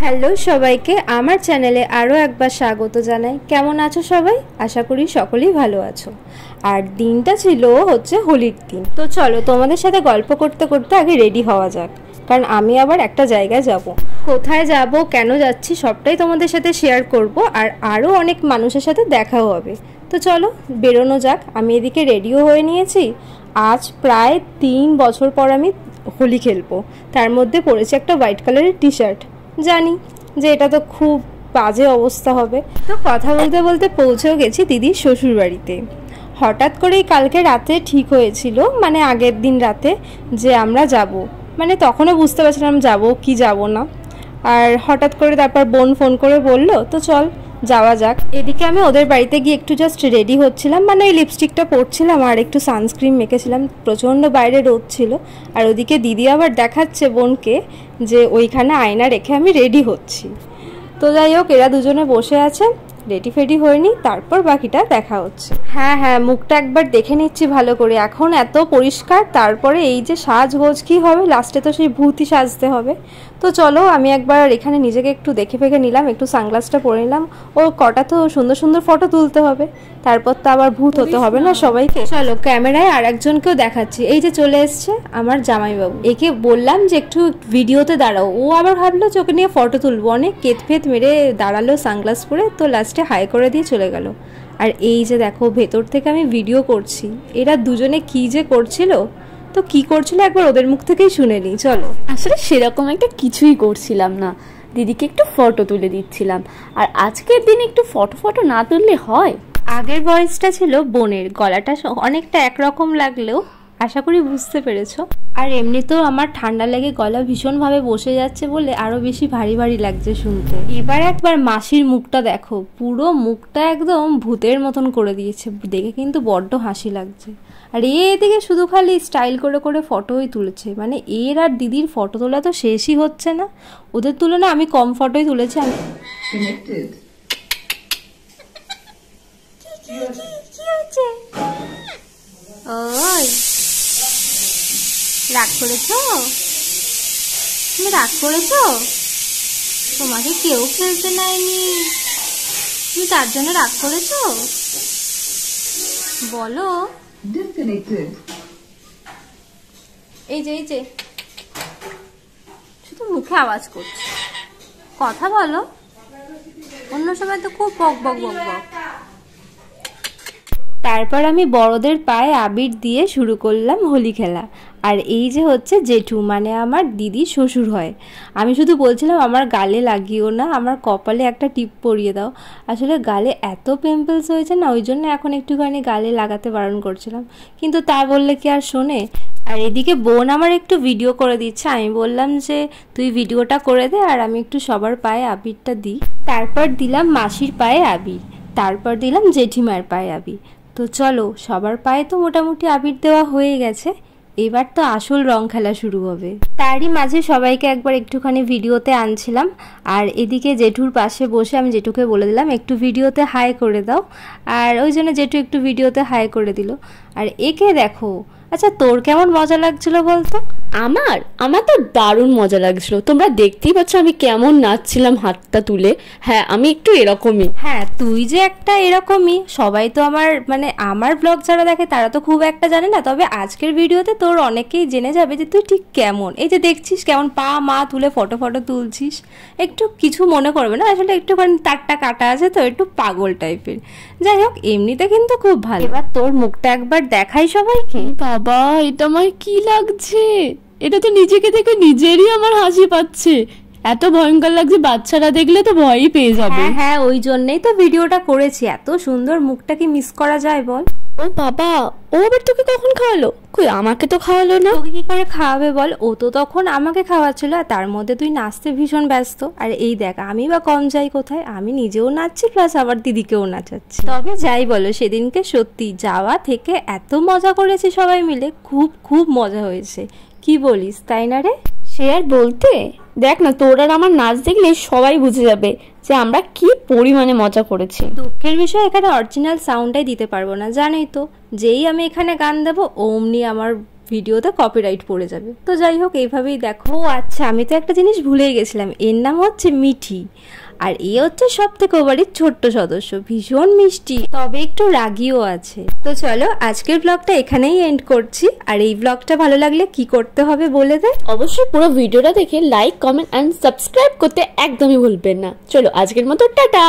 Hello সবাইকে আমার চ্যানেলে আরও একবার স্বাগত জানাই। কেমন আছো সবাই? আশা করি সকলেই ভালো আছো। আর দিনটা ছিল হচ্ছে হোলির দিন। তো চলো তোমাদের সাথে গল্প করতে করতে আগে রেডি হওয়া যাক, কারণ আমি আবার একটা জায়গায় যাব। কোথায় যাব, কেন যাচ্ছি সবটাই তোমাদের সাথে শেয়ার করব, আর আরও অনেক মানুষের সাথে দেখাও হবে। তো চলো বেরোনো যাক। আমি এদিকে রেডিও হয়ে নিয়েছি। আজ প্রায় 3 বছর পর আমি হোলি খেলবো। তার মধ্যে পরেছি একটা হোয়াইট কালারের টি শার্ট। জানি যে এটা তো খুব বাজে অবস্থা হবে। তো কথা বলতে বলতে পৌঁছেও গেছি দিদির শ্বশুর বাড়িতে। হঠাৎ করেই কালকে রাতে ঠিক হয়েছিল, মানে আগের দিন রাতে, যে আমরা যাব। মানে তখনও বুঝতে পারছিলাম যাব কি যাব না। আর হঠাৎ করে তারপর বোন ফোন করে বলল তো চল যাওয়া যাক। এদিকে আমি ওদের বাড়িতে গিয়ে একটু জাস্ট রেডি হচ্ছিলাম, মানে ওই লিপস্টিকটা পরছিলাম আর একটু সানস্ক্রিন মেখেছিলাম। প্রচণ্ড বাইরে রোদ ছিল। আর ওদিকে দিদি আবার দেখাচ্ছে বোনকে যে ওইখানে আয়না রেখে আমি রেডি হচ্ছি। তো যাই হোক, এরা দুজনে বসে আছে, রেডি ফেডি হয়নি, তারপর বাকিটা দেখা হচ্ছে। হ্যাঁ, মুখটা একবার দেখে নিচ্ছি ভালো করে। এখন এত পরিষ্কার, তারপরে এই যে সাজগোজ কি হবে, লাস্টে তো সেই ভূতই সাজতে হবে। তো চলো আমি একবার এখানে নিজেকে একটু দেখে ফেকে নিলাম, একটু সানগ্লাসটা পরে নিলাম। ও কটা তো সুন্দর সুন্দর ফটো তুলতে হবে, তারপর তো আবার ভূত হতে হবে না সবাইকে। চলো ক্যামেরায় আর একজনকেও দেখাচ্ছি। এই যে চলে এসছে আমার জামাইবাবু। একে বললাম যে একটু ভিডিওতে দাঁড়াও, ও আবার ভাবলো যে ওকে নিয়ে ফটো তুলবো। অনেক কেত ফেত মেরে দাঁড়ালো সানগ্লাস পরে, তো লাস্টে হাই করে দিয়ে চলে গেল। আর এই যে দেখো ভেতর থেকে আমি ভিডিও করছি, এরা দুজনে কি যে করছিল। তো কি করছিল একবার ওদের মুখ থেকেই শুনে নিই চলো। আসলে সেরকম একটা কিছুই করছিলাম না, দিদিকে একটু ফটো তুলে দিচ্ছিলাম। আর আজকের দিন একটু ফটো না তুললে হয়? আগের ভয়েসটা ছিল বোনের, গলাটা অনেকটা একরকম লাগলেও আশা করি বুঝতে পেরেছো। আর এমনিতেও আমার ঠান্ডা লেগে গলা ভীষণভাবে বসে যাচ্ছে বলে আরো বেশি ভারী ভারী লাগছে শুনতে। এবার একবার মাসির মুখটা দেখো, পুরো মুখটা একদম ভূতের মতন করে দিয়েছে, দেখে কিন্তু বড্ড হাসি লাগছে। আর এদিকে শুধু খালি স্টাইল করে করে ফটোই তুলেছে। মানে এর আর দিদির ফটো তোলা তো শেষই হচ্ছে না। ওদের তুলনায় আমি কম ফটোই তুলেছি। আমি ওই রাগ করেছো? তুমি রাগ করেছো? তোমাকে কেউ খেলতে নেয়নি, তুমি তার জন্য রাগ করেছো? বলো। এই যে শুধু মুখে আওয়াজ করছে, কথা বলো। অন্য সময় তো খুব বক বক বক বক। তারপর আমি বড়দের পায়ে আবির দিয়ে শুরু করলাম হোলি খেলা। আর এই যে হচ্ছে জেঠু, মানে আমার দিদির শ্বশুর হয়। আমি শুধু বলছিলাম আমার গালে লাগিও না, আমার কপালে একটা টিপ পরিয়ে দাও। আসলে গালে এত পিম্পলস হয়েছে না, ওই জন্য এখন একটুখানি গালে লাগাতে বারণ করছিলাম, কিন্তু তা বললে কি আর শোনে। আর এদিকে বোন আমার একটু ভিডিও করে দিচ্ছে। আমি বললাম যে তুই ভিডিওটা করে দে আর আমি একটু সবার পায়ে আবিরটা দিই। তারপর দিলাম মাসির পায়ে আবির, তারপর দিলাম জেঠিমার পায়ে আবির। তো চলো সবার পায়ে তো মোটামুটি আবির দেওয়া হয়ে গেছে, এবার তো আসল রং খেলা শুরু হবে। তারই মাঝে সবাইকে একবার একটুখানি ভিডিওতে আনছিলাম। আর এদিকে জেঠুর পাশে বসে আমি জেঠুকে বলে দিলাম একটু ভিডিওতে হাই করে দাও, আর ওই জন্য জেঠু একটু ভিডিওতে হাই করে দিল। আর একে দেখো। আচ্ছা তোর কেমন মজা লাগছিল বলতো? আমার তো দারুণ মজা লাগছিল। তোমরা দেখতেই পাচ্ছ আমি কেমন নাচছিলাম হাতটা তুলে। হ্যাঁ আমি একটু এরকমই। হ্যাঁ তুই যে একটা এরকমই, সবাই তো আমার ব্লগ যারা দেখে তারা তো খুব একটা জানে না, তবে আজকের ভিডিওতে তোর অনেকেই জেনে যাবে যে তুই ঠিক কেমন। এই যে দেখছিস কেমন পা মা তুলে ফটো তুলছিস, একটু কিছু মনে করবে না, আসলে একটুখানি তারটা কাটা আছে তো একটু পাগল টাইপের। যাই হোক এমনিতে কিন্তু খুব ভালো। এবার তোর মুখটা একবার দেখাই সবাইকে। বাবা এটা আমার কি লাগছে, এটা তো নিজেকে দেখে নিজেরই আমার হাসি পাচ্ছে। এত ভয়ঙ্কর লাগছে, বাচ্চারা দেখলে তো ভয়ই পেয়ে যাবে। হ্যাঁ ওই জন্যই তো ভিডিওটা করেছি। এত সুন্দর মুখটা কি মিস করা যায় বল? ও বাবা, ও আবার তোকে কখন খাওয়ালো? কই আমাকে তো খাওয়ালো না। তোকে কি করে খাওয়াবে বল? ও তো তখন আমাকে খাওয়াচ্ছিল, আর তার মধ্যে তুই নাচতে ভীষণ ব্যস্ত। আর এই দেখ আমি বা কম যাই কোথায়, আমি নিজেও নাচছি প্লাস আবার দিদিকেও নাচাচ্ছি। তবে যাই বলো সেদিনকে সত্যি যাওয়া থেকে এত মজা করেছি সবাই মিলে, খুব খুব মজা হয়েছে। কি বলিস তাই না রে? সে আর বলতে, দেখ না তোর আর আমার নাচ দেখলে সবাই বুঝে যাবে যে আমরা কি পরিমাণে মজা করেছি। দুঃখের বিষয় এখানে অরিজিনাল সাউন্ডটাই দিতে পারবো না, জানোই তো। যেই আমি এখানে গান দেবো অমনি আমার ভিডিওতে কপিরাইট পড়ে যাবে। তো যাই হোক, এইভাবেই দেখো। আচ্ছা, আমি তো একটা জিনিস ভুলেই গেছিলাম, এর নাম হচ্ছে মিঠি, আর এ হচ্ছে সব থেকে বাড়ির ছোট্ট সদস্য, ভীষণ মিষ্টি, তবে একটু রাগিও আছে। তো চলো আজকের ব্লগটা এখানেই এন্ড করছি। আর এই ব্লগটা ভালো লাগলে কি করতে হবে বলে দে। অবশ্যই পুরো ভিডিওটা দেখে লাইক, কমেন্ট অ্যান্ড সাবস্ক্রাইব করতে একদমই ভুলবেন না। চলো আজকের মতো টাটা।